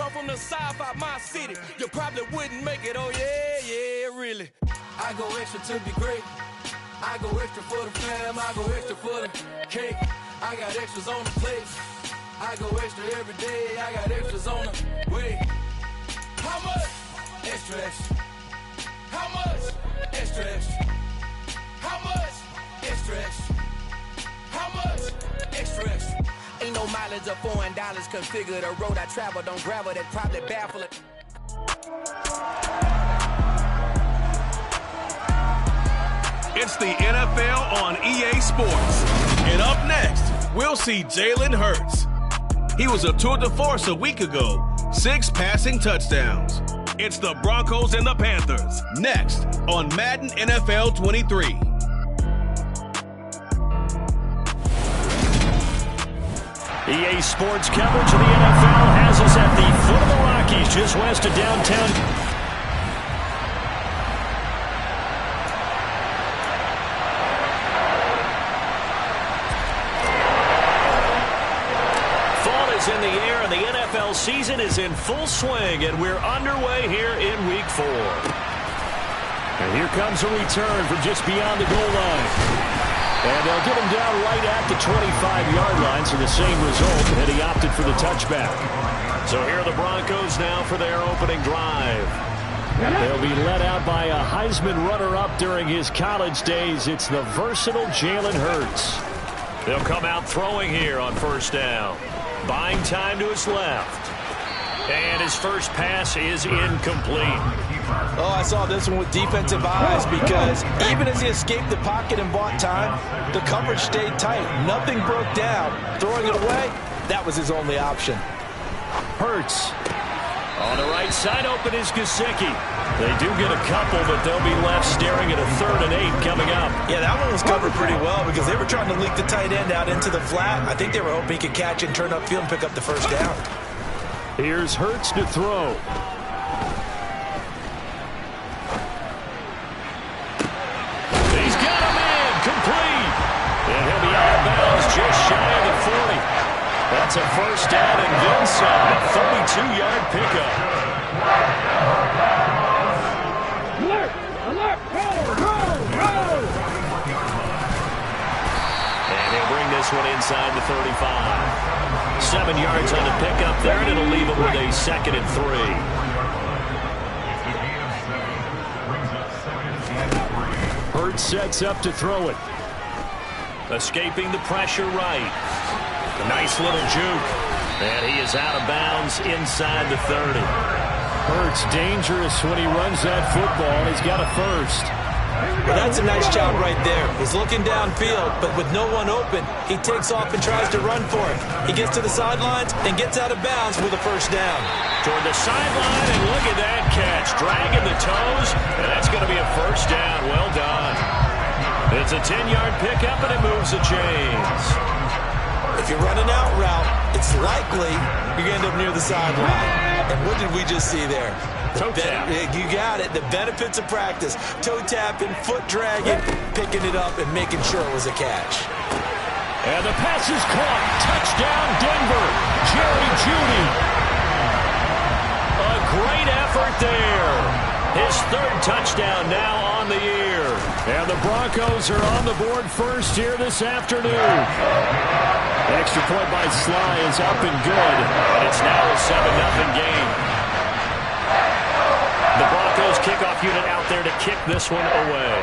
come from the south out my city, you probably wouldn't make it. Oh yeah, yeah, really. I go extra to be great. I go extra for the fam. I go extra for the cake. I got extras on the plate. I go extra every day. I got extras on the way. How much? Extra, extra. How much? Extra, extra. How much? Extra, extra. How much? Extra, extra. Ain't no mileage of $4 configure the road I travel. Don't gravel that probably baffle it. It's the NFL on EA Sports. And up next, we'll see Jalen Hurts. He was a tour de force a week ago. 6 passing touchdowns. It's the Broncos and the Panthers. Next on Madden NFL 23. EA Sports coverage of the NFL has us at the foot of the Rockies, just west of downtown. Fall is in the air, and the NFL season is in full swing, and we're underway here in Week 4. And here comes a return from just beyond the goal line. And they'll get him down right at the 25-yard line, so the same result, and he opted for the touchback. So here are the Broncos now for their opening drive. They'll be led out by a Heisman runner-up during his college days. It's the versatile Jalen Hurts. They'll come out throwing here on first down. Buying time to his left. And his first pass is incomplete. Oh, I saw this one with defensive eyes because even as he escaped the pocket and bought time, the coverage stayed tight. Nothing broke down. Throwing it away, that was his only option. Hurts. On the right side open is Gesicki. They do get a couple, but they'll be left staring at a 3rd and 8 coming up. Yeah, that one was covered pretty well because they were trying to leak the tight end out into the flat. I think they were hoping he could catch it and turn upfield and pick up the first down. Here's Hurts to throw. He's got a man, complete. And he'll be out of bounds just shy of the 40. That's a first down and then some. A 32-yard pickup. Alert! Alert! Roll! And he'll bring this one inside the 35. 7 yards on the pickup there, and it'll leave him with a 2nd and 3. Hurts sets up to throw it. Escaping the pressure right. A nice little juke. And he is out of bounds inside the 30. Hurts dangerous when he runs that football. He's got a first. Well, that's a nice job right there. He's looking downfield, but with no one open, he takes off and tries to run for it. He gets to the sidelines and gets out of bounds with a first down. Toward the sideline, and look at that catch. Dragging the toes, and that's going to be a first down. Well done. It's a 10-yard pickup, and it moves the chains. If you're running out route, it's likely you're going to end up near the sideline. And what did we just see there? Toe tap. You got it. The benefits of practice. Toe tapping, foot dragging, picking it up, and making sure it was a catch. And the pass is caught. Touchdown, Denver. Jerry Jeudy. A great effort there. His 3rd touchdown now on the year. And the Broncos are on the board first here this afternoon. Extra point by Sly is up and good. And it's now a 7-0 game. The Broncos kickoff unit out there to kick this one away.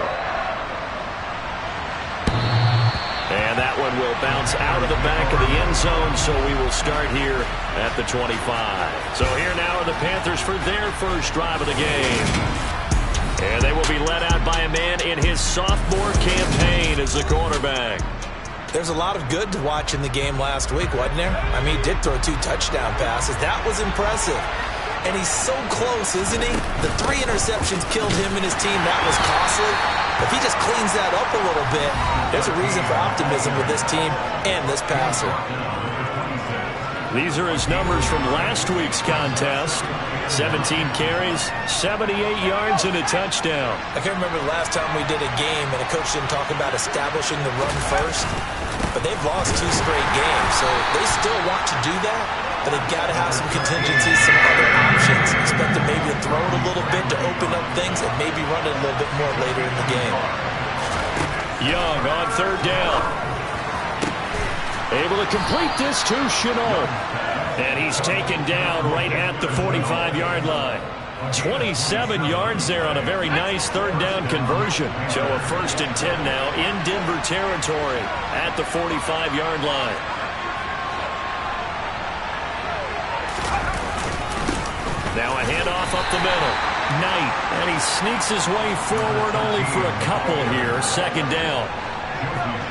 And that one will bounce out of the back of the end zone, so we will start here at the 25. So here now are the Panthers for their first drive of the game. And they will be led out by a man in his sophomore campaign as the quarterback. There's a lot of good to watch in the game last week, wasn't there? I mean, he did throw 2 touchdown passes. That was impressive. And he's so close, isn't he? The 3 interceptions killed him and his team. That was costly. If he just cleans that up a little bit, there's a reason for optimism with this team and this passer. These are his numbers from last week's contest. 17 carries, 78 yards, and a touchdown. I can't remember the last time we did a game and a coach didn't talk about establishing the run first. But they've lost 2 straight games, so they still want to do that. But they've got to have some contingencies, some other you throw it a little bit to open up things and maybe run it a little bit more later in the game. Young on third down. Able to complete this to Chenault. And he's taken down right at the 45-yard line. 27 yards there on a very nice third down conversion. So a 1st and 10 now in Denver territory at the 45-yard line. Now a handoff up the middle. Knight, and he sneaks his way forward only for a couple here. 2nd down.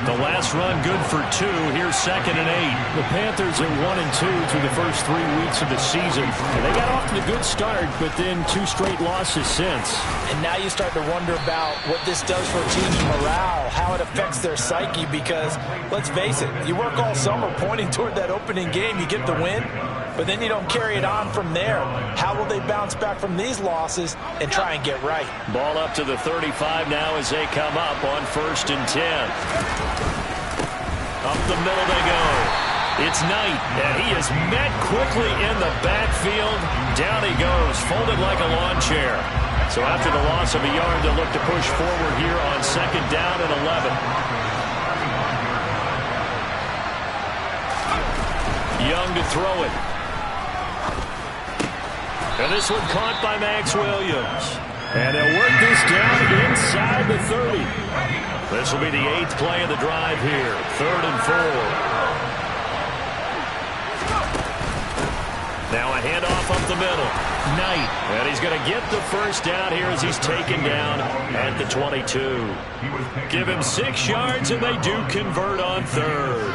The last run good for 2. Here's 2nd and 8. The Panthers are 1-2 through the first 3 weeks of the season. And they got off to a good start, but then 2 straight losses since. And now you start to wonder about what this does for a team's morale, how it affects their psyche, because let's face it, you work all summer pointing toward that opening game, you get the win, but then you don't carry it on from there. How will they bounce back from these losses and try and get right? Ball up to the 35 now as they come up on 1st and 10. Up the middle they go. It's Knight, and he is met quickly in the backfield. Down he goes, folded like a lawn chair. So after the loss of a yard, they'll look to push forward here on 2nd down and 11. Young to throw it. And this one caught by Max Williams. And they'll work this down inside the 30. This will be the 8th play of the drive here. 3rd and 4. Now a handoff up the middle. Knight. And he's going to get the 1st down here as he's taken down at the 22. Give him 6 yards, and they do convert on 3rd.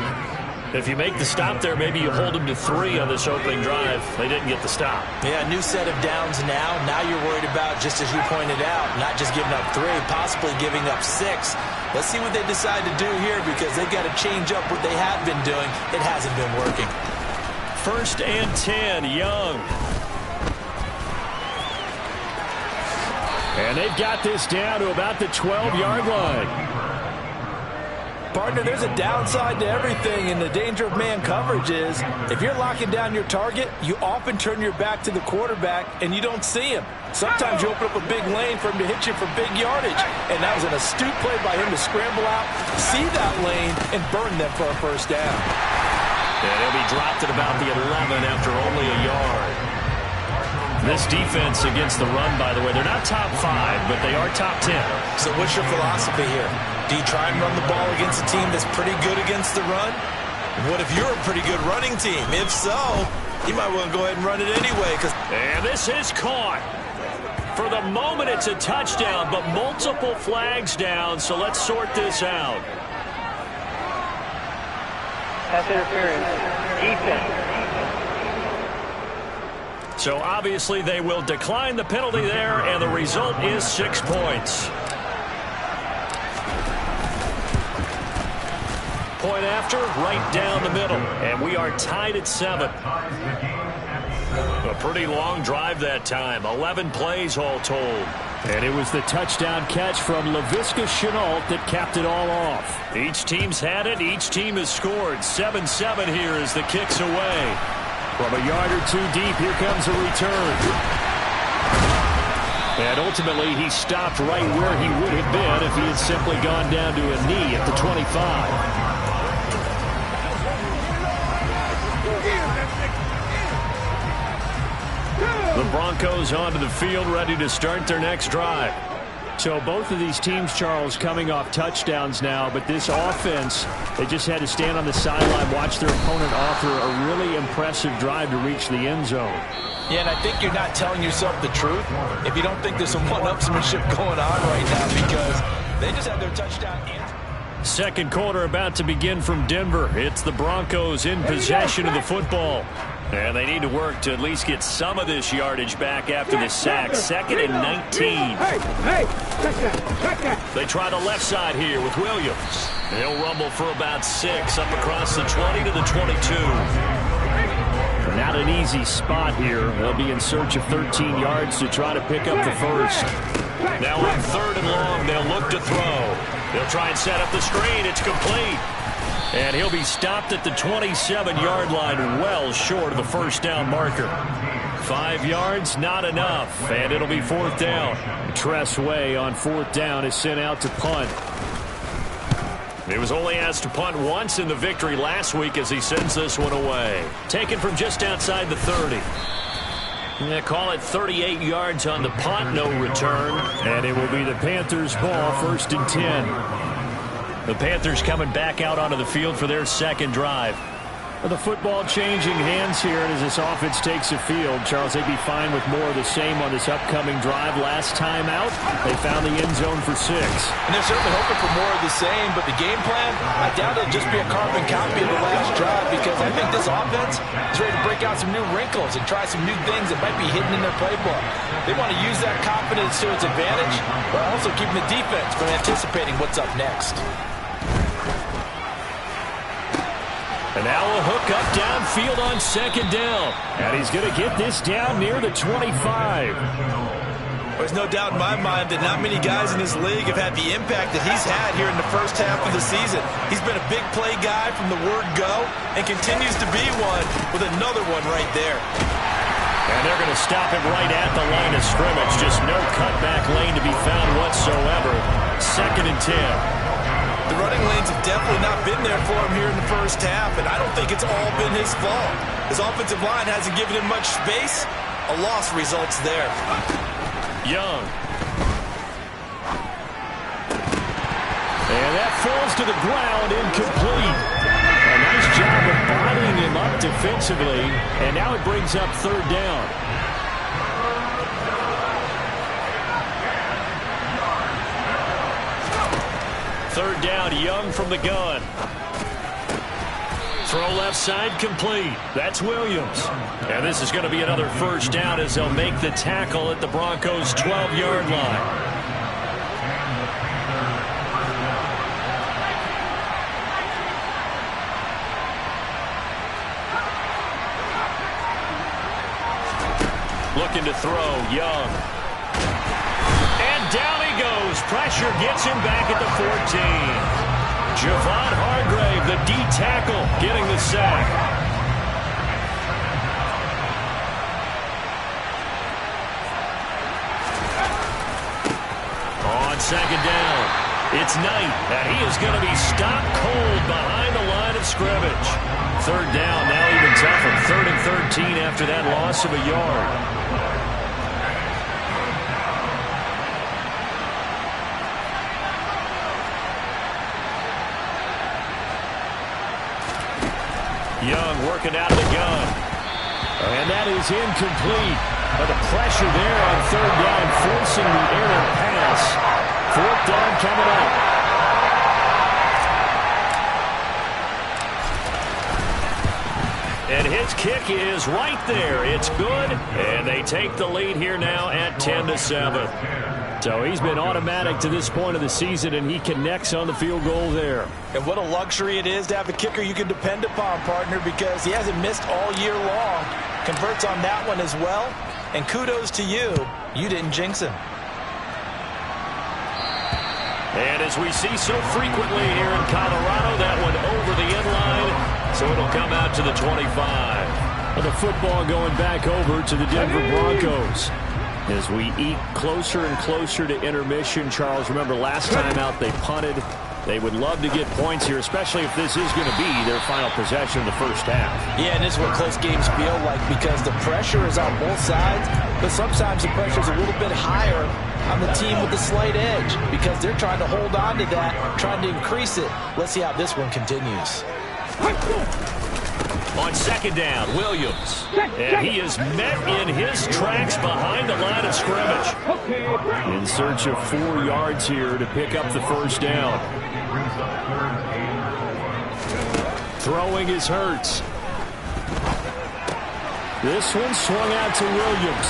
If you make the stop there, maybe you hold them to 3 on this opening drive. They didn't get the stop. Yeah, new set of downs now. Now you're worried about, just as you pointed out, not just giving up 3, possibly giving up 6. Let's see what they decide to do here, because they've got to change up what they have been doing. It hasn't been working. 1st and 10, Young. And they've got this down to about the 12-yard line. Partner, there's a downside to everything, and the danger of man coverage is if you're locking down your target, you often turn your back to the quarterback and you don't see him. Sometimes you open up a big lane for him to hit you for big yardage, and that was an astute play by him to scramble out, see that lane, and burn them for a 1st down. And he'll be dropped at about the 11 after only a yard. This defense against the run, by the way, they're not top 5, but they are top 10. So what's your philosophy here? Do you try and run the ball against a team that's pretty good against the run? What if you're a pretty good running team? If so, you might want to go ahead and run it anyway. And this is caught. For the moment, it's a touchdown, but multiple flags down, so let's sort this out. Pass interference. Defense. So obviously they will decline the penalty there, and the result is 6 points. Point after, right down the middle, and we are tied at 7. A pretty long drive that time, 11 plays all told. And it was the touchdown catch from Laviska Shenault that capped it all off. Each team's had it, each team has scored. 7-7 here as the kick's away. From a yard or 2 deep, here comes a return. And ultimately, he stopped right where he would have been if he had simply gone down to a knee at the 25. The Broncos onto the field, ready to start their next drive. So both of these teams, Charles, coming off touchdowns now, but this offense, they just had to stand on the sideline, watch their opponent offer a really impressive drive to reach the end zone. Yeah, and I think you're not telling yourself the truth if you don't think there's some one-upsmanship going on right now, because they just had their touchdown in. Second quarter about to begin from Denver. It's the Broncos in possession of the football. And they need to work to at least get some of this yardage back after the sack. 2nd and 19. They try the left side here with Williams. He'll rumble for about 6 up across the 20 to the 22. Not an easy spot here. They'll be in search of 13 yards to try to pick up the first. Now on 3rd and long, they'll look to throw. They'll try and set up the screen. It's complete. And he'll be stopped at the 27-yard line, well short of the 1st down marker. 5 yards, not enough, and it'll be 4th down. Tress Way on 4th down is sent out to punt. He was only asked to punt once in the victory last week as he sends this one away. Taken from just outside the 30. They call it 38 yards on the punt, no return. And it will be the Panthers' ball, 1st and 10. The Panthers coming back out onto the field for their second drive. The football changing hands here, and as this offense takes the field, Charles, they'd be fine with more of the same on this upcoming drive. Last time out, they found the end zone for 6. And they're certainly hoping for more of the same, but the game plan, I doubt it'll just be a carbon copy of the last drive, because I think this offense is ready to break out some new wrinkles and try some new things that might be hidden in their playbook. They want to use that confidence to its advantage, but also keeping the defense from anticipating what's up next. And now a hook up downfield on 2nd down. And he's going to get this down near the 25. There's no doubt in my mind that not many guys in this league have had the impact that he's had here in the first half of the season. He's been a big play guy from the word go and continues to be one with another one right there. And they're going to stop it right at the line of scrimmage. Just no cutback lane to be found whatsoever. 2nd and 10. The running lanes have definitely not been there for him here in the first half, and I don't think it's all been his fault. His offensive line hasn't given him much space. A loss results there. Young. And that falls to the ground, incomplete. A nice job of bodying him up defensively, and now it brings up 3rd down. Third down, Young from the gun. Throw left side, complete. That's Williams. And this is going to be another 1st down as they'll make the tackle at the Broncos' 12-yard line. Looking to throw, Young. And down he goes. Pressure gets him back at the 14. Javon Hargrave, the D tackle, getting the sack. On 2nd down, it's Knight, and he is going to be stopped cold behind the line of scrimmage. 3rd down, now even tougher. 3rd and 13 after that loss of a yard. Young working out of the gun. And that is incomplete. But the pressure there on 3rd down, forcing the error pass. 4th down coming up. And his kick is right there. It's good. And they take the lead here now at 10-7. So he's been automatic to this point of the season, and he connects on the field goal there. And what a luxury it is to have a kicker you can depend upon, partner, because he hasn't missed all year long. Converts on that one as well. And kudos to you. You didn't jinx him. And as we see so frequently here in Colorado, that one over the end line, so it'll come out to the 25. And the football going back over to the Denver Broncos. As we eat closer and closer to intermission, Charles, remember last time out they punted. They would love to get points here, especially if this is going to be their final possession of the first half. Yeah, and this is what close games feel like, because the pressure is on both sides, but sometimes the pressure is a little bit higher on the team with the slight edge, because they're trying to hold on to that, trying to increase it. Let's see how this one continues. On 2nd down, Williams. And he is met in his tracks behind the line of scrimmage. In search of 4 yards here to pick up the 1st down. Throwing is Hurts. This one swung out to Williams.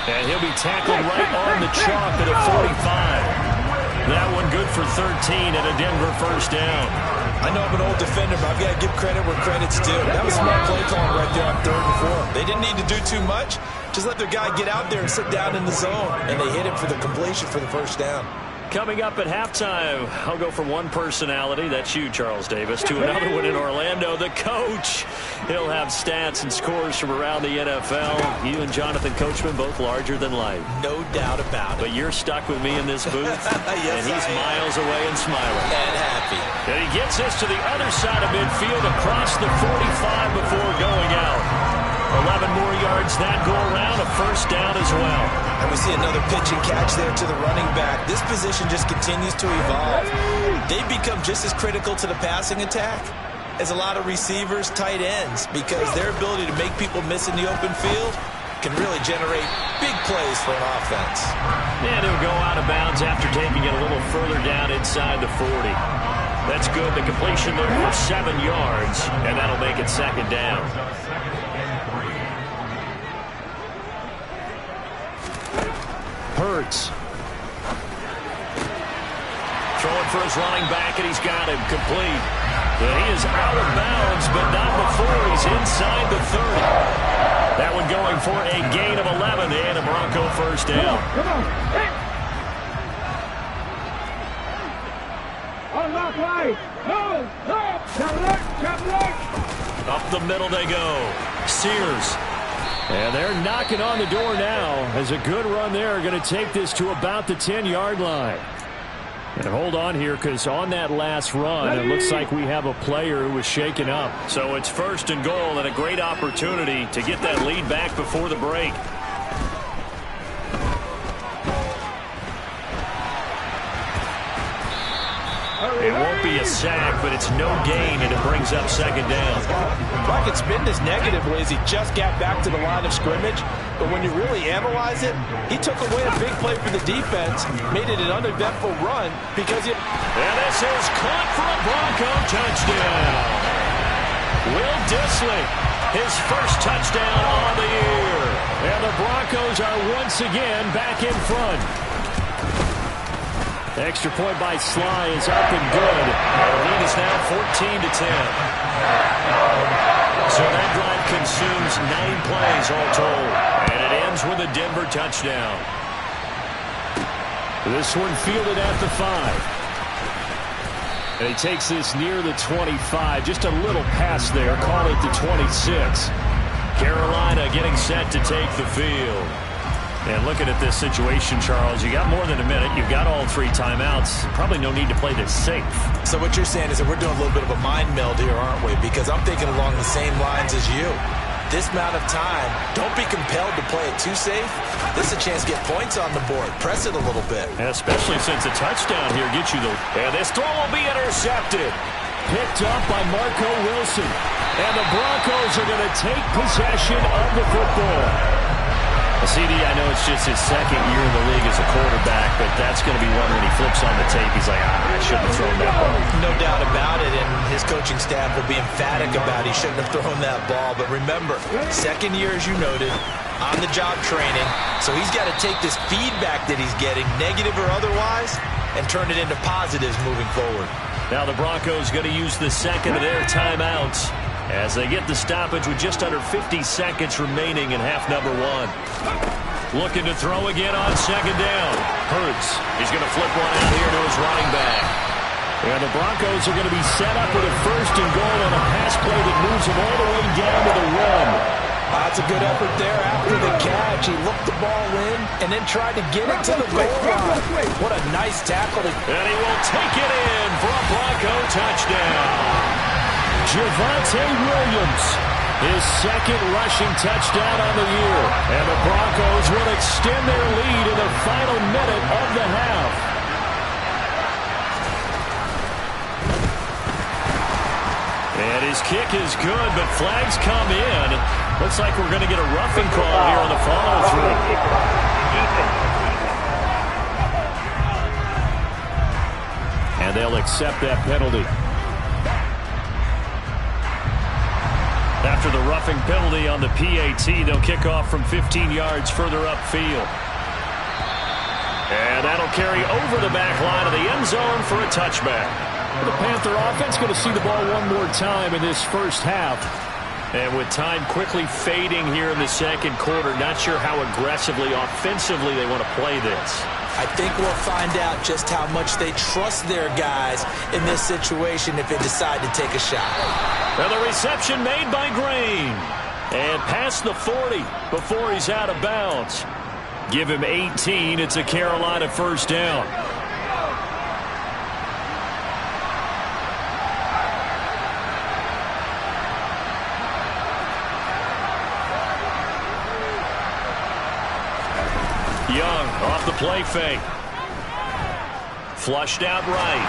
And he'll be tackled right on the chalk at a 45. That one good for 13 and a Denver 1st down. I know I'm an old defender, but I've got to give credit where credit's due. That was smart play calling right there on 3rd and 4. They didn't need to do too much. Just let their guy get out there and sit down in the zone. And they hit him for the completion for the 1st down. Coming up at halftime, I'll go from one personality, that's you, Charles Davis, to another one in Orlando, the coach. He'll have stats and scores from around the NFL. You and Jonathan Coachman both larger than life. No doubt about it. But you're stuck with me in this booth, yes, and he's miles away and smiling. And happy. And he gets us to the other side of midfield across the 45 before going out. 11 more yards that go around, a first down as well. And we see another pitch and catch there to the running back. This position just continues to evolve. They've become just as critical to the passing attack as a lot of receivers, tight ends, because their ability to make people miss in the open field can really generate big plays for an offense. And he'll go out of bounds after taking it a little further down inside the 40. That's good. The completion there for 7 yards, and that'll make it second down. Hurts. Throwing for his running back, and he's got him complete. And he is out of bounds, but not before he's inside the 30. That one going for a gain of 11 and a Bronco first down. Come on. Hey. Unlock right. No. Up the middle they go. Sears. And they're knocking on the door now as a good run there. Going to take this to about the 10-yard line. And hold on here, because on that last run, it looks like we have a player who was shaken up. So it's first and goal, and a great opportunity to get that lead back before the break. It won't be a sack, but it's no gain, and it brings up second down. Like it's been this negative ways he just got back to the line of scrimmage, but when you really analyze it, he took away a big play for the defense, made it an uneventful run because he... And this is caught for a Bronco touchdown. Will Dissly, his first touchdown on the year. And the Broncos are once again back in front. Extra point by Sly is up and good. The lead is now 14-10. So that drive consumes 9 plays all told. And it ends with a Denver touchdown. This one fielded at the 5. And he takes this near the 25. Just a little pass there. Call it the 26. Carolina getting set to take the field. And looking at this situation, Charles, you got more than a minute. You've got all 3 timeouts. Probably no need to play this safe. So what you're saying is that we're doing a little bit of a mind meld here, aren't we? Because I'm thinking along the same lines as you. This amount of time, don't be compelled to play it too safe. This is a chance to get points on the board. Press it a little bit. And especially since a touchdown here gets you the... And this throw will be intercepted. Picked up by Marco Wilson. And the Broncos are going to take possession of the football. CD, I know it's just his second year in the league as a quarterback, but that's going to be one when he flips on the tape. He's like, I shouldn't have thrown that ball. No doubt about it, and his coaching staff will be emphatic about he shouldn't have thrown that ball. But remember, second year, as you noted, on-the-job training, so he's got to take this feedback that he's getting, negative or otherwise, and turn it into positives moving forward. Now the Broncos going to use the second of their timeouts as they get the stoppage with just under 50 seconds remaining in half number 1. Looking to throw again on second down. Hurts. He's going to flip one out here to his running back. And the Broncos are going to be set up with a first and goal on a pass play that moves them all the way down to the 1. That's a good effort there after the catch. He looked the ball in and then tried to get it to the goal line. What a nice tackle. And he will take it in for a Bronco touchdown. Javonte Williams, his second rushing touchdown on the year. And the Broncos will extend their lead in the final minute of the half. And his kick is good, but flags come in. Looks like we're going to get a roughing call here on the follow-through. And they'll accept that penalty. After the roughing penalty on the PAT, they'll kick off from 15 yards further upfield. And that'll carry over the back line of the end zone for a touchback. The Panther offense going to see the ball one more time in this first half. And with time quickly fading here in the second quarter, not sure how aggressively, offensively they want to play this. I think we'll find out just how much they trust their guys in this situation if they decide to take a shot. Well, the reception made by Green. And past the 40 before he's out of bounds. Give him 18. It's a Carolina first down. Young off the play fake. Flushed out right.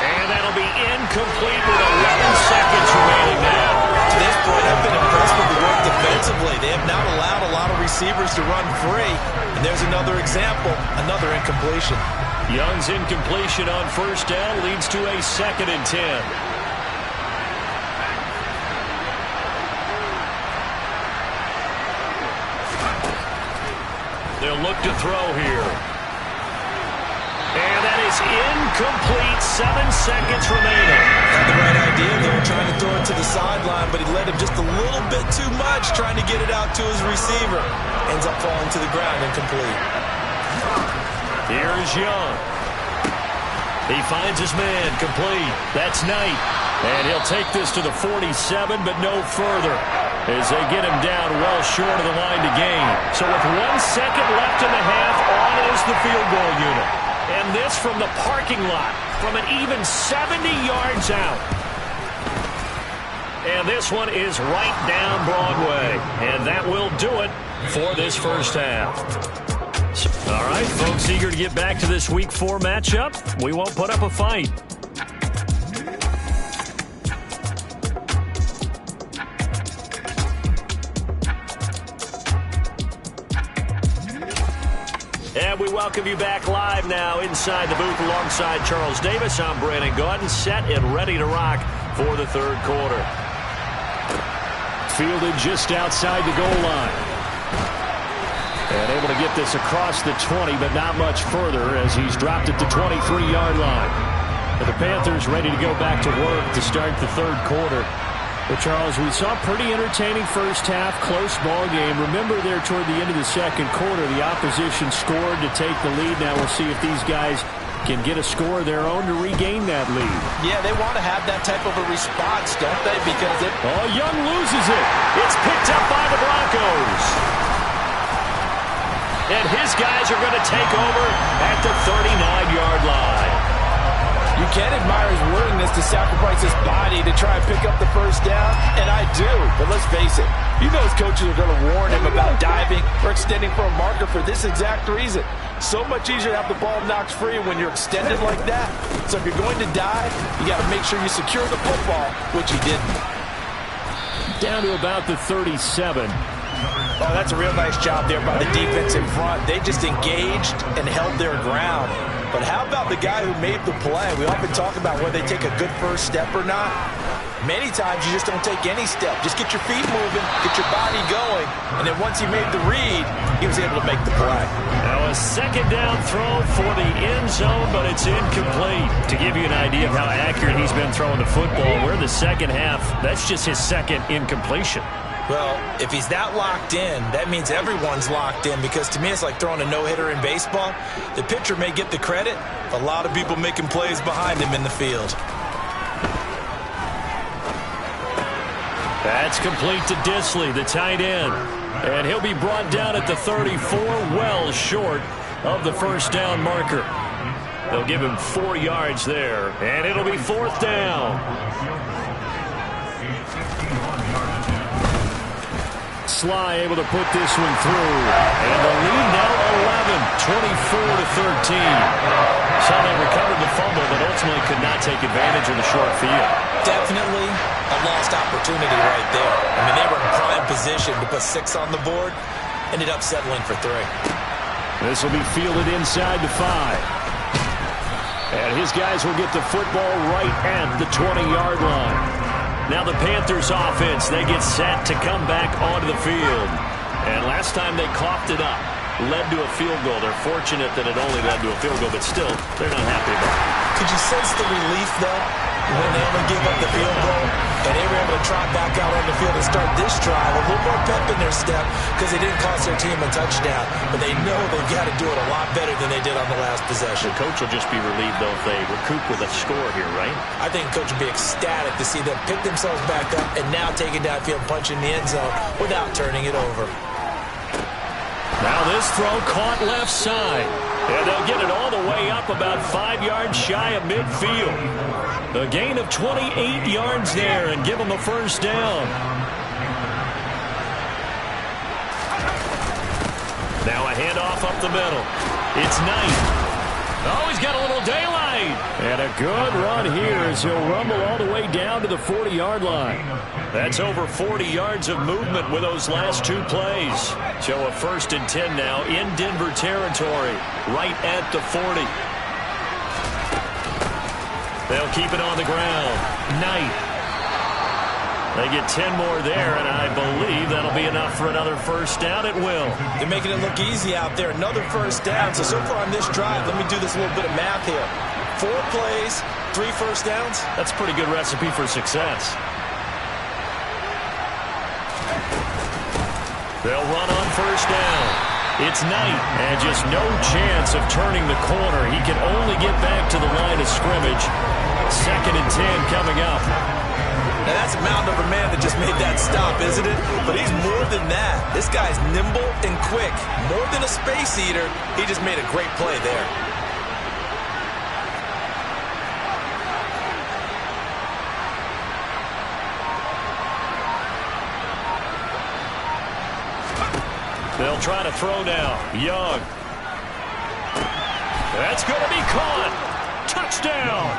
And that'll be incomplete with 11 seconds remaining now. To this point, I've been impressed with the work defensively. They have not allowed a lot of receivers to run free. And there's another example, another incompletion. Young's incompletion on first down leads to a 2nd and 10. They'll look to throw here. And that is incomplete. 7 seconds remaining. Had the right idea there, trying to throw it to the sideline, but he led him just a little bit too much, trying to get it out to his receiver. Ends up falling to the ground, incomplete. Here is Young. He finds his man, complete. That's Knight. And he'll take this to the 47, but no further, as they get him down well short of the line to gain. So with 1 second left in the half, on is the field goal unit. And this from the parking lot, from an even 70 yards out. And this one is right down Broadway. And that will do it for this first half. All right, folks, eager to get back to this Week 4 matchup. We won't put up a fight. And we welcome you back live now inside the booth alongside Charles Davis. I'm Brandon Gaudin, set and ready to rock for the third quarter. Fielded just outside the goal line. And able to get this across the 20, but not much further as he's dropped it to 23-yard line. And the Panthers ready to go back to work to start the third quarter. Well, Charles, we saw a pretty entertaining first half, close ball game. Remember there toward the end of the second quarter, the opposition scored to take the lead. Now we'll see if these guys can get a score of their own to regain that lead. Yeah, they want to have that type of a response, don't they? Because it... Oh, Young loses it. It's picked up by the Broncos. And his guys are going to take over at the 39-yard line. You can admire his willingness to sacrifice his body to try and pick up the first down, and I do. But let's face it, you know his coaches are going to warn him about diving or extending for a marker for this exact reason. So much easier to have the ball knocked free when you're extended like that. So if you're going to dive, you got to make sure you secure the football, which he didn't. Down to about the 37. Oh, that's a real nice job there by the defense in front. They just engaged and held their ground. But how about the guy who made the play? We often talk about whether they take a good first step or not. Many times you just don't take any step. Just get your feet moving, get your body going, and then once he made the read, he was able to make the play. Now a second down throw for the end zone, but it's incomplete. To give you an idea of how accurate he's been throwing the football, we're in the second half. That's just his second incompletion. Well, if he's that locked in, that means everyone's locked in, because to me it's like throwing a no-hitter in baseball. The pitcher may get the credit, a lot of people making plays behind him in the field. That's complete to Disley, the tight end. And he'll be brought down at the 34, well short of the first down marker. They'll give him 4 yards there, and it'll be fourth down. Sly able to put this one through. And the lead now 11, 24-13. So they recovered the fumble, but ultimately could not take advantage of the short field. Definitely a lost opportunity right there. I mean, they were in prime position to put 6 on the board. Ended up settling for 3. This will be fielded inside the 5. And his guys will get the football right at the 20-yard line. Now the Panthers offense, they get set to come back onto the field. And last time they coughed it up, led to a field goal. They're fortunate that it only led to a field goal, but still, they're not happy about it. Could you sense the relief, though? when they only gave up the field goal, and they were able to trot back out on the field and start this drive. A little more pep in their step because they didn't cost their team a touchdown, but they know they've got to do it a lot better than they did on the last possession. The coach will just be relieved, though, if they recoup with a score here, right? I think the coach would be ecstatic to see them pick themselves back up and now take it downfield, punch in the end zone without turning it over. Now this throw caught left side. And they'll get it all the way up about 5 yards shy of midfield. A gain of 28 yards there and give them a first down. Now a handoff up the middle. It's Knight. Oh, he's got a little daylight. And a good run here as he'll rumble all the way down to the 40-yard line. That's over 40 yards of movement with those last 2 plays. So a 1st and 10 now in Denver territory, right at the 40. They'll keep it on the ground. Knight. They get 10 more there, and I believe that'll be enough for another first down. It will. They're making it look easy out there. Another first down. So far on this drive, let me do this little bit of math here. 4 plays, 3 first downs. That's a pretty good recipe for success. They'll run on first down. It's Knight, and just no chance of turning the corner. He can only get back to the line of scrimmage. 2nd and 10 coming up. Now that's a mountain of a man that just made that stop, isn't it? But he's more than that. This guy's nimble and quick. More than a space eater, he just made a great play there. They'll try to throw now. Young. That's going to be caught. Touchdown.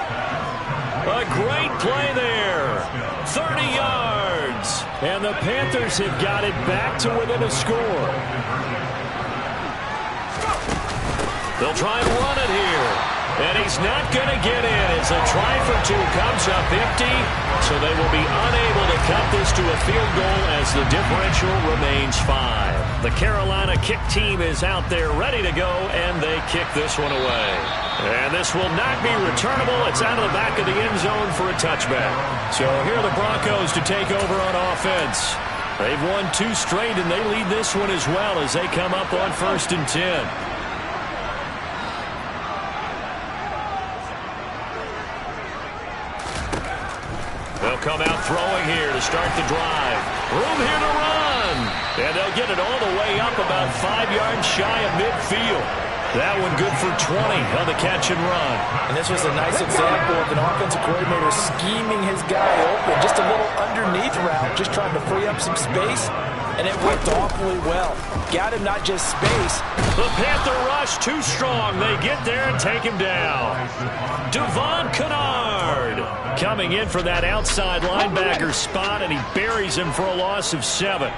A great play there. 30 yards. And the Panthers have got it back to within a score. They'll try and run it here. And he's not going to get in as a try for 2 comes up empty. So they will be unable to cut this to a field goal as the differential remains 5. The Carolina kick team is out there ready to go, and they kick this one away. And this will not be returnable. It's out of the back of the end zone for a touchback. So here are the Broncos to take over on offense. They've won 2 straight, and they lead this one as well as they come up on 1st and 10. They'll come out throwing here to start the drive. Room here to run. And they'll get it all the way up about 5 yards shy of midfield. That one good for 20 on the catch and run. And this was a nice example of an offensive coordinator scheming his guy open. Just a little underneath route, just trying to free up some space. And it worked awfully well. Got him not just space. The Panther rush too strong. They get there and take him down. Devon Kennard coming in for that outside linebacker spot, and he buries him for a loss of 7.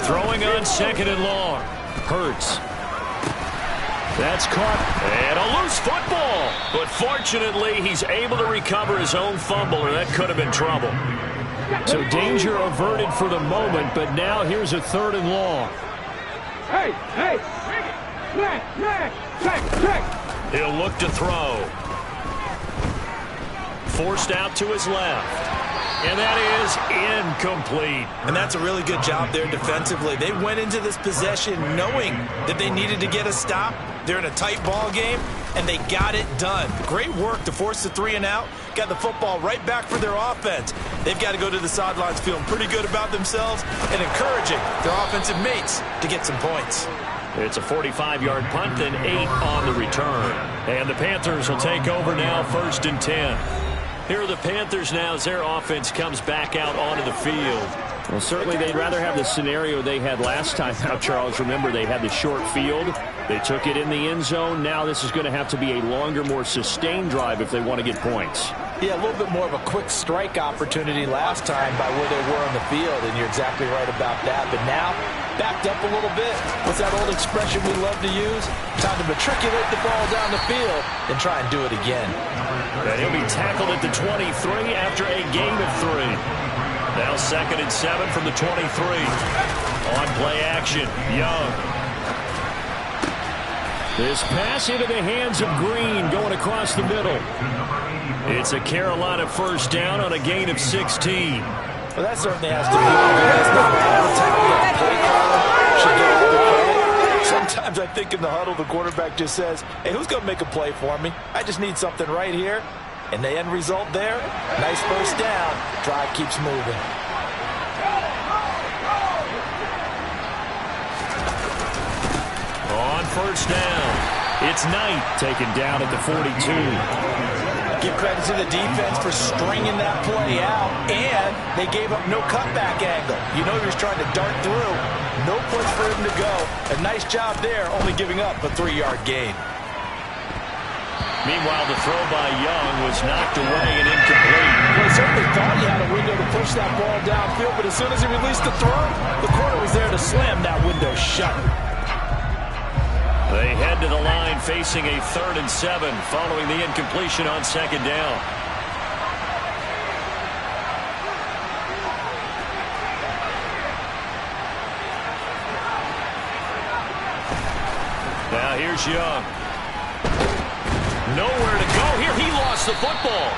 Throwing on 2nd and long. Hurts. That's caught. And a loose football. But fortunately, he's able to recover his own fumble, or that could have been trouble. So danger averted for the moment, but now here's a 3rd and long. Hey! Check! He'll look to throw. Forced out to his left. And that is incomplete. And that's a really good job there defensively. They went into this possession knowing that they needed to get a stop. They're in a tight ball game, and they got it done. Great work to force the 3 and out. Got the football right back for their offense. They've got to go to the sidelines feeling pretty good about themselves and encouraging their offensive mates to get some points. It's a 45-yard punt and 8 on the return. And the Panthers will take over now, 1st and 10. Here are the Panthers now as their offense comes back out onto the field. Well, certainly they'd rather have the scenario they had last time out, Charles. Remember, they had the short field. They took it in the end zone. Now this is going to have to be a longer, more sustained drive if they want to get points. Yeah, a little bit more of a quick strike opportunity last time by where they were on the field, and you're exactly right about that. But now, backed up a little bit. What's that old expression we love to use? Time to matriculate the ball down the field and try and do it again. And he'll be tackled at the 23 after a gain of 3. Now 2nd and 7 from the 23. On play action, Young. This pass into the hands of Green going across the middle. It's a Carolina first down on a gain of 16. Well, that certainly has to be it's not all the time that play caller should get all the credit. Sometimes I think in the huddle the quarterback just says, hey, who's going to make a play for me? I just need something right here. And the end result there, nice first down. Drive keeps moving. On first down, it's Knight taken down at the 42. Give credit to the defense for stringing that play out, and they gave up no cutback angle. You know he was trying to dart through. No place for him to go. A nice job there, only giving up a 3-yard gain. Meanwhile, the throw by Young was knocked away and incomplete. Well, he certainly thought he had a window to push that ball downfield, but as soon as he released the throw, the corner was there to slam that window shut. They head to the line facing a 3rd and 7 following the incompletion on 2nd down. Now here's Young. Nowhere to go here. He lost the football.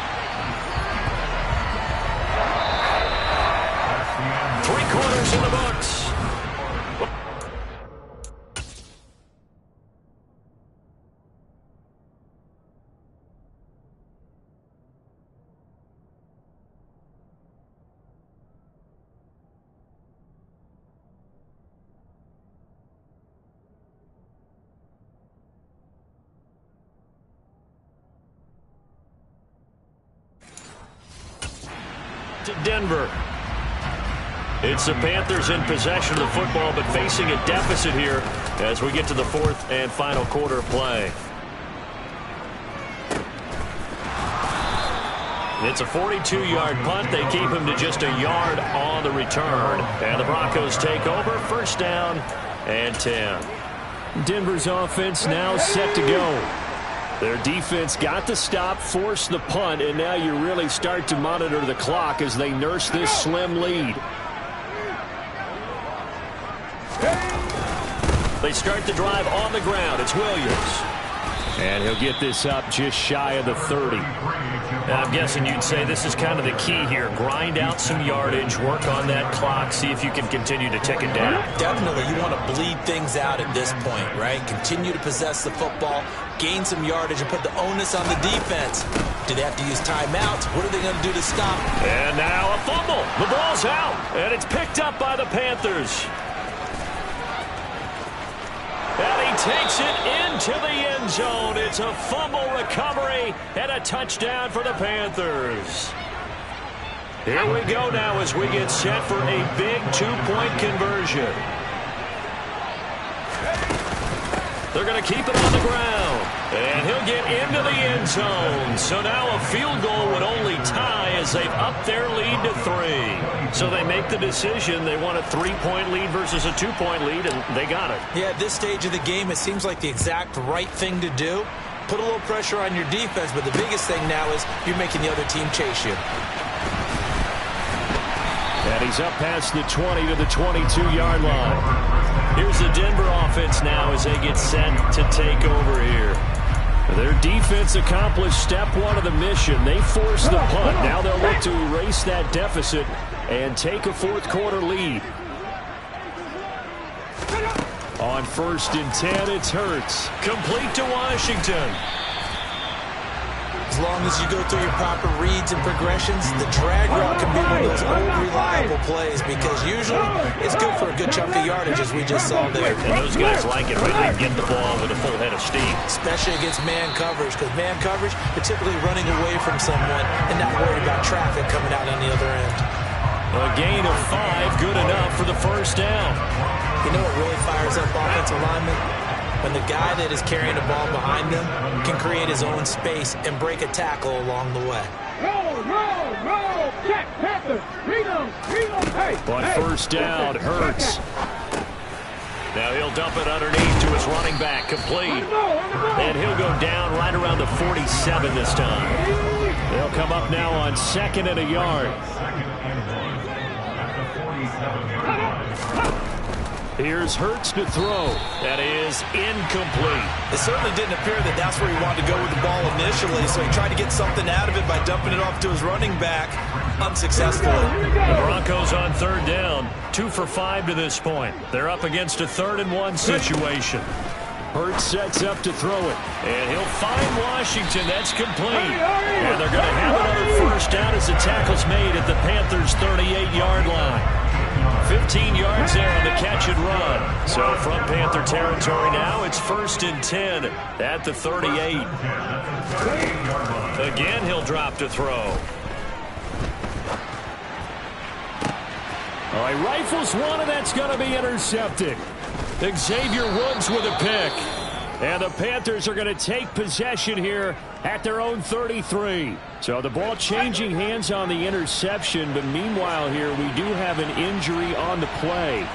3 quarters in the books. To Denver. It's the Panthers in possession of the football, but facing a deficit here as we get to the 4th and final quarter of play. It's a 42-yard punt. They keep him to just a yard on the return. And the Broncos take over. First down and 10. Denver's offense now set to go. Their defense got the stop, forced the punt, and now you really start to monitor the clock as they nurse this slim lead. They start the drive on the ground. It's Williams. And he'll get this up just shy of the 30. I'm guessing you'd say this is kind of the key here. Grind out some yardage, work on that clock, see if you can continue to tick it down. Definitely, you want to bleed things out at this point, right? Continue to possess the football, gain some yardage, and put the onus on the defense. Do they have to use timeouts? What are they going to do to stop? And now a fumble. The ball's out, and it's picked up by the Panthers. And he takes it into the end zone. It's a fumble recovery and a touchdown for the Panthers. Here we go now as we get set for a big 2-point conversion. They're going to keep it on the ground. And he'll get into the end zone. So now a field goal would only tie as they've upped their lead to 3. So they make the decision. They want a 3-point lead versus a 2-point lead, and they got it. Yeah, at this stage of the game, it seems like the exact right thing to do. Put a little pressure on your defense, but the biggest thing now is you're making the other team chase you. And he's up past the 20 to the 22-yard line. Here's the Denver offense now as they get set to take over here. Their defense accomplished step 1 of the mission. They forced the punt. Now they'll look to erase that deficit and take a 4th quarter lead. On 1st and 10, it's Hurts. Complete to Washington. As long as you go through your proper reads and progressions, the drag route can be one of those old reliable plays because usually it's good for a good chunk of yardage as we just saw there. And those guys like it when they get the ball with a full head of steam. Especially against man coverage, because man coverage, they're typically running away from someone and not worried about traffic coming out on the other end. A gain of 5, good enough for the first down. You know what really fires up offensive linemen? When the guy that is carrying the ball behind them can create his own space and break a tackle along the way. Roll, check, Panthers, read them, hey. On first down, Hurts. Now he'll dump it underneath to his running back, complete. And he'll go down right around the 47 this time. They'll come up now on 2nd and a yard. Here's Hurts to throw. That is incomplete. It certainly didn't appear that that's where he wanted to go with the ball initially, so he tried to get something out of it by dumping it off to his running back unsuccessfully. The Broncos on third down, 2 for 5 to this point. They're up against a 3rd-and-1 situation. Hurts sets up to throw it, and he'll find Washington. That's complete. And they're going to have another first down as the tackle's made at the Panthers' 38-yard line. 15 yards there on the catch and run. So from Panther territory now, it's 1st and 10 at the 38. Again, he'll drop to throw. All right, rifles one, and that's going to be intercepted. Xavier Woods with a pick. And the Panthers are going to take possession here at their own 33. So the ball changing hands on the interception, but meanwhile here we do have an injury on the play.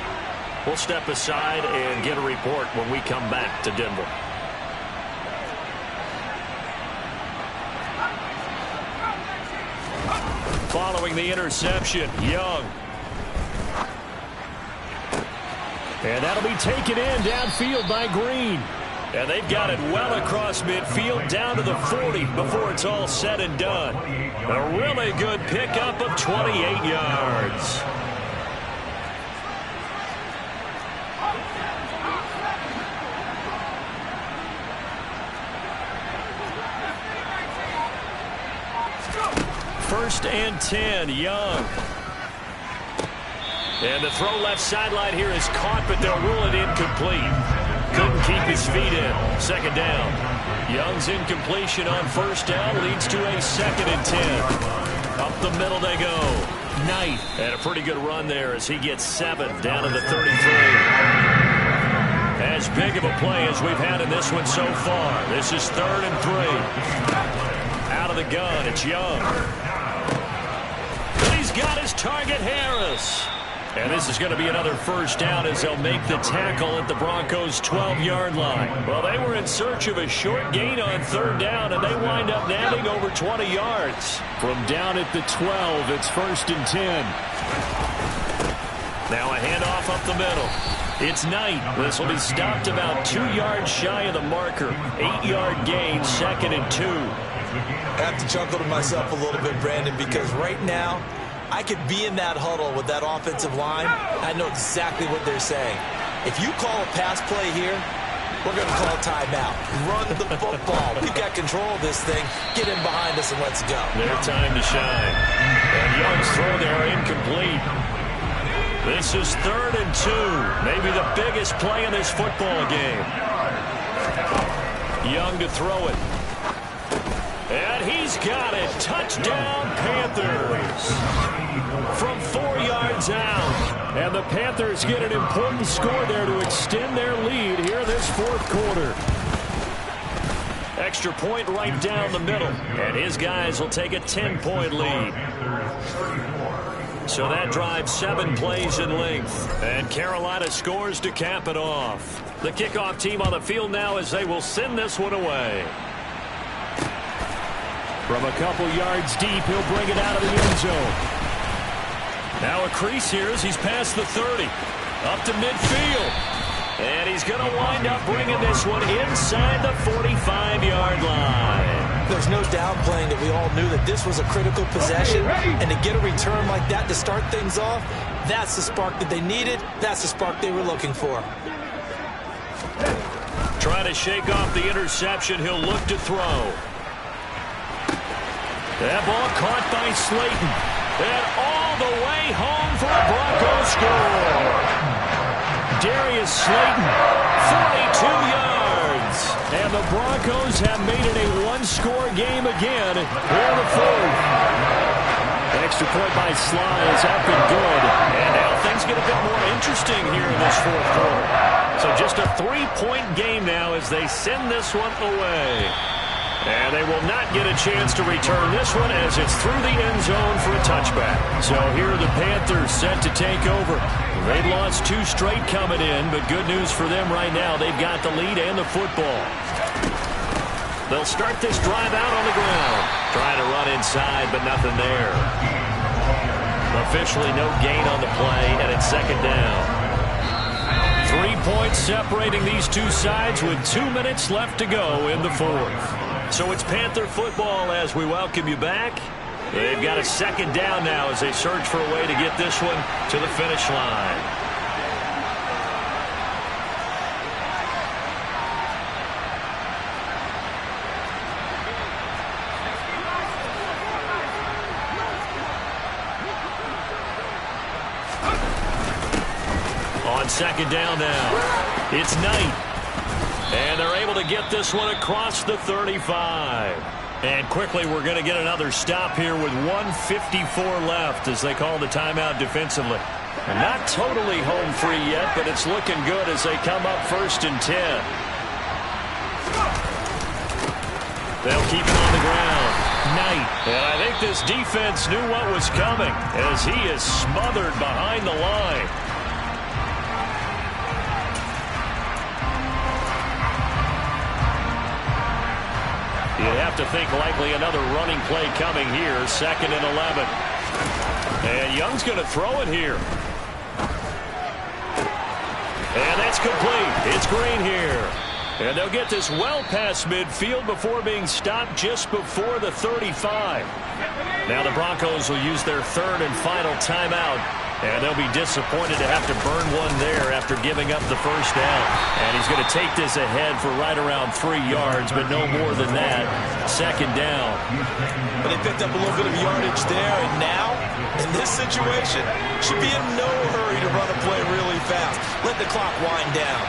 We'll step aside and get a report when we come back to Denver. Following the interception, Young. And that'll be taken in downfield by Green. And they've got it well across midfield down to the 40 before it's all said and done. A really good pickup of 28 yards. First and 10, Young. And the throw left sideline here is caught, but they'll rule it incomplete. Couldn't keep his feet in. 2nd down. Young's incompletion on 1st down leads to a 2nd and 10. Up the middle they go. Knight had a pretty good run there as he gets 7 down to the 33. As big of a play as we've had in this one so far. This is 3rd and 3. Out of the gun, it's Young. And he's got his target, Harris. And this is going to be another first down as they'll make the tackle at the Broncos' 12-yard line. Well, they were in search of a short gain on 3rd down, and they wind up nabbing over 20 yards. From down at the 12, it's 1st and 10. Now a handoff up the middle. It's Knight. This will be stopped about 2 yards shy of the marker. 8-yard gain, 2nd and 2. I have to chuckle to myself a little bit, Brandon, because right now, I could be in that huddle with that offensive line. I know exactly what they're saying. If you call a pass play here, we're going to call a timeout. Run the football. We've got control of this thing. Get in behind us and let's go. Their time to shine. And Young's throw there incomplete. This is 3rd and 2. Maybe the biggest play in this football game. Young to throw it. And he's got it. Touchdown, Panthers. From 4 yards out. And the Panthers get an important score there to extend their lead here in this 4th quarter. Extra point right down the middle. And his guys will take a 10-point lead. So that drives 7 plays in length. And Carolina scores to cap it off. The kickoff team on the field now as they will send this one away. From a couple yards deep, he'll bring it out of the end zone. Now a crease here as he's past the 30. Up to midfield. And he's going to wind up bringing this one inside the 45-yard line. There's no downplaying that we all knew that this was a critical possession. And to get a return like that to start things off, that's the spark that they needed. That's the spark they were looking for. Trying to shake off the interception. He'll look to throw. That ball caught by Slayton. And all the way home for a Broncos score. Darius Slayton, 42 yards. And the Broncos have made it a one-score game again here in the 4th. Extra point by Sly is up and good. And now things get a bit more interesting here in this 4th quarter. So just a 3-point game now as they send this one away. And they will not get a chance to return this one as it's through the end zone for a touchback. So here are the Panthers set to take over. They've lost 2 straight coming in, but good news for them right now. They've got the lead and the football. They'll start this drive out on the ground. Trying to run inside, but nothing there. Officially no gain on the play, and it's second down. 3 points separating these two sides with 2 minutes left to go in the fourth. So it's Panther football as we welcome you back. They've got a second down now as they search for a way to get this one to the finish line. On second down now, it's Knight. And they're able to get this one across the 35. And quickly we're going to get another stop here with 1:54 left as they call the timeout defensively. And not totally home free yet, but it's looking good as they come up 1st and 10. They'll keep it on the ground. Knight. And I think this defense knew what was coming as he is smothered behind the line. You'd have to think likely another running play coming here. 2nd and 11. And Young's going to throw it here. And that's complete. It's Green here. And they'll get this well past midfield before being stopped just before the 35. Now the Broncos will use their 3rd and final timeout. And they'll be disappointed to have to burn one there after giving up the first down. And he's going to take this ahead for right around 3 yards, but no more than that. 2nd down. But they picked up a little bit of yardage there, and now, in this situation, should be in no hurry to run a play really fast. Let the clock wind down.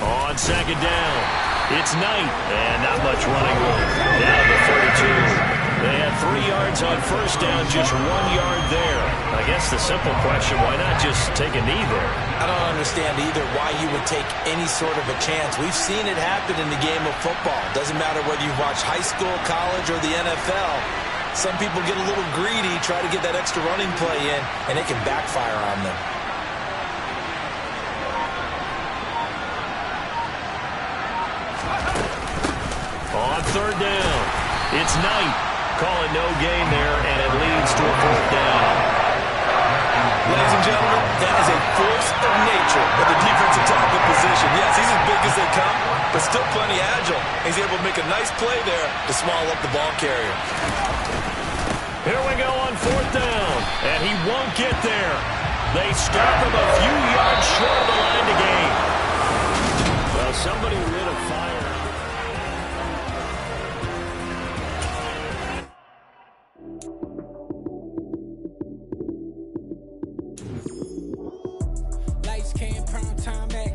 On second down, it's Knight, and not much running room. Down to the 42. They had 3 yards on first down, just 1 yard there. I guess the simple question, why not just take a knee there? I don't understand either why you would take any sort of a chance. We've seen it happen in the game of football. Doesn't matter whether you watch high school, college, or the NFL. Some people get a little greedy, try to get that extra running play in, and it can backfire on them. On third down, it's Knight. Call it no gain there, and it leads to a 4th down. Ladies and gentlemen, that is a force of nature with the defensive tackle position. Yes, he's as big as they come, but still plenty agile. He's able to make a nice play there to swallow up the ball carrier. Here we go on 4th down, and he won't get there. They stop him a few yards short of the line to gain.